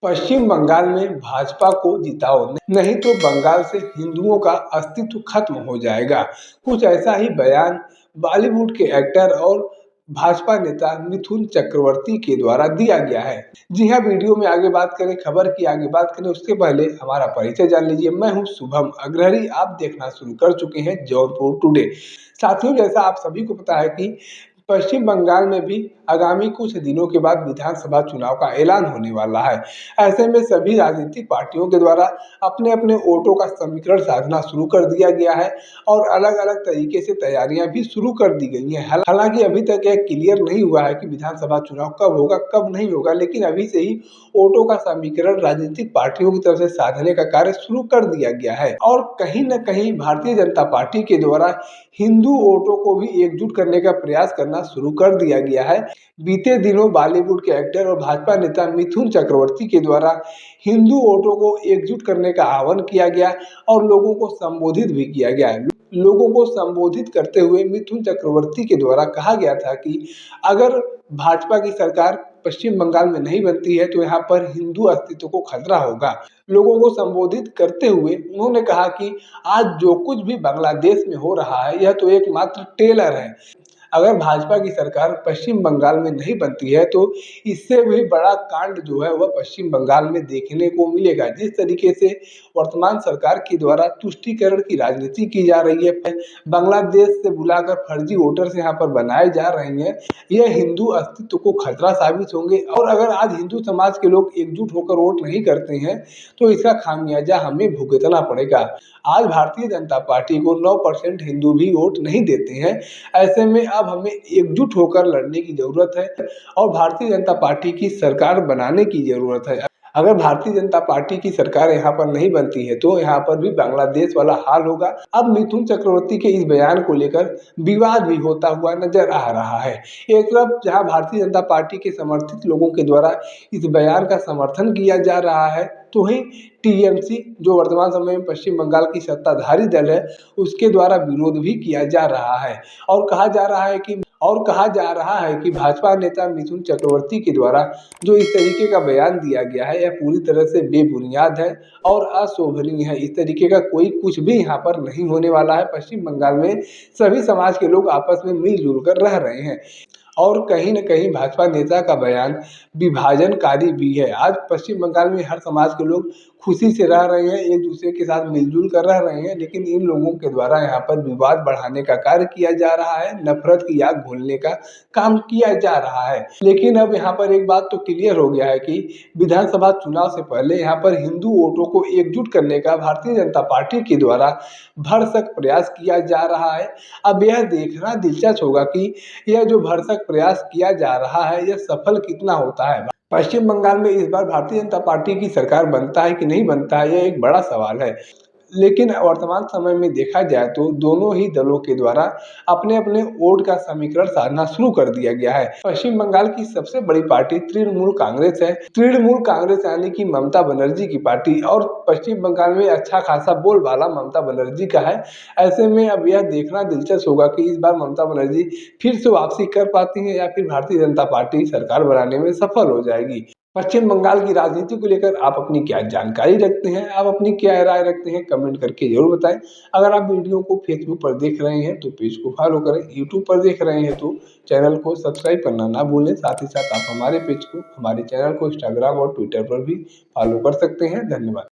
पश्चिम बंगाल में भाजपा को जिताओ, नहीं तो बंगाल से हिंदुओं का अस्तित्व खत्म हो जाएगा। कुछ ऐसा ही बयान बॉलीवुड के एक्टर और भाजपा नेता मिथुन चक्रवर्ती के द्वारा दिया गया है। जी हां, वीडियो में आगे बात करें, खबर की आगे बात करें उसके पहले हमारा परिचय जान लीजिए। मैं हूं शुभम अग्रहरी, आप देखना शुरू कर चुके हैं जौनपुर टुडे। साथियों, जैसा आप सभी को पता है कि पश्चिम बंगाल में भी आगामी कुछ दिनों के बाद विधानसभा चुनाव का ऐलान होने वाला है। ऐसे में सभी राजनीतिक पार्टियों के द्वारा अपने अपने वोटों का समीकरण साधना शुरू कर दिया गया है और अलग अलग तरीके से तैयारियां भी शुरू कर दी गई हैं। हालांकि अभी तक यह क्लियर नहीं हुआ है कि विधानसभा चुनाव कब होगा कब नहीं होगा, लेकिन अभी से ही वोटों का समीकरण राजनीतिक पार्टियों की तरफ से साधने का कार्य शुरू कर दिया गया है और कहीं न कहीं भारतीय जनता पार्टी के द्वारा हिंदू वोटों को भी एकजुट करने का प्रयास करना शुरू कर दिया गया है। बीते दिनों बॉलीवुड के एक्टर और भाजपा नेता मिथुन चक्रवर्ती के द्वारा हिंदू वोटों को एकजुट करने का आह्वान किया गया और लोगों को संबोधित भी किया गया है। लोगों को संबोधित करते हुए मिथुन चक्रवर्ती के द्वारा कहा गया था कि अगर भाजपा की सरकार पश्चिम बंगाल में नहीं बनती है तो यहाँ पर हिंदू अस्तित्व को खतरा होगा। लोगों को संबोधित करते हुए उन्होंने कहा कि आज जो कुछ भी बांग्लादेश में हो रहा है यह तो एकमात्र टेलर है। अगर भाजपा की सरकार पश्चिम बंगाल में नहीं बनती है तो इससे भी बड़ा कांड जो है वह पश्चिम बंगाल में देखने को मिलेगा। जिस तरीके से वर्तमान सरकार के द्वारा तुष्टीकरण की राजनीति की जा रही है, बांग्लादेश से बुलाकर फर्जी वोटर्स यहाँ पर बनाए जा रहे हैं, यह हिंदू अस्तित्व को खतरा साबित होंगे। और अगर आज हिंदू समाज के लोग एकजुट होकर वोट नहीं करते हैं तो इसका खामियाजा हमें भुगतना पड़ेगा। आज भारतीय जनता पार्टी को 9% हिंदू भी वोट नहीं देते हैं। ऐसे में अब हमें एकजुट होकर लड़ने की जरूरत है और भारतीय जनता पार्टी की सरकार बनाने की जरूरत है। अगर भारतीय जनता पार्टी की सरकार यहाँ पर नहीं बनती है तो यहाँ पर भी बांग्लादेश वाला हाल होगा। अब मिथुन चक्रवर्ती के इस बयान को लेकर विवाद भी होता हुआ नजर आ रहा है। एक तरफ जहाँ भारतीय जनता पार्टी के समर्थित लोगों के द्वारा इस बयान का समर्थन किया जा रहा है, तो वहीं टीएमसी जो वर्तमान समय में पश्चिम बंगाल की सत्ताधारी दल है उसके द्वारा विरोध भी किया जा रहा है और कहा जा रहा है कि भाजपा नेता मिथुन चक्रवर्ती के द्वारा जो इस तरीके का बयान दिया गया है यह पूरी तरह से बेबुनियाद है और अशोभनीय है। इस तरीके का कोई कुछ भी यहाँ पर नहीं होने वाला है। पश्चिम बंगाल में सभी समाज के लोग आपस में मिलजुल कर रह रहे हैं और कहीं न कहीं भाजपा नेता का बयान विभाजनकारी भी है। आज पश्चिम बंगाल में हर समाज के लोग खुशी से रह रहे हैं, एक दूसरे के साथ मिलजुल कर रह रहे हैं, लेकिन इन लोगों के द्वारा यहाँ पर विवाद बढ़ाने का कार्य किया जा रहा है, नफरत की आग घोलने का काम किया जा रहा है। लेकिन अब यहाँ पर एक बात तो क्लियर हो गया है कि विधानसभा चुनाव से पहले यहाँ पर हिंदू वोटों को एकजुट करने का भारतीय जनता पार्टी के द्वारा भरसक प्रयास किया जा रहा है। अब यह देखना दिलचस्प होगा कि यह जो भरसक प्रयास किया जा रहा है यह सफल कितना होता है। पश्चिम बंगाल में इस बार भारतीय जनता पार्टी की सरकार बनता है कि नहीं बनता है, यह एक बड़ा सवाल है। लेकिन वर्तमान समय में देखा जाए तो दोनों ही दलों के द्वारा अपने अपने वोट का समीकरण साधना शुरू कर दिया गया है। पश्चिम बंगाल की सबसे बड़ी पार्टी तृणमूल कांग्रेस है। तृणमूल कांग्रेस यानी कि ममता बनर्जी की पार्टी और पश्चिम बंगाल में अच्छा खासा बोलबाला ममता बनर्जी का है। ऐसे में अब यह देखना दिलचस्प होगा कि इस बार ममता बनर्जी फिर से वापसी कर पाती है या फिर भारतीय जनता पार्टी सरकार बनाने में सफल हो जाएगी। पश्चिम बंगाल की राजनीति को लेकर आप अपनी क्या जानकारी रखते हैं, आप अपनी क्या राय रखते हैं, कमेंट करके जरूर बताएं। अगर आप वीडियो को फेसबुक पर देख रहे हैं तो पेज को फॉलो करें, यूट्यूब पर देख रहे हैं तो चैनल को सब्सक्राइब करना ना भूलें। साथ ही साथ आप हमारे पेज को, हमारे चैनल को इंस्टाग्राम और ट्विटर पर भी फॉलो कर सकते हैं। धन्यवाद।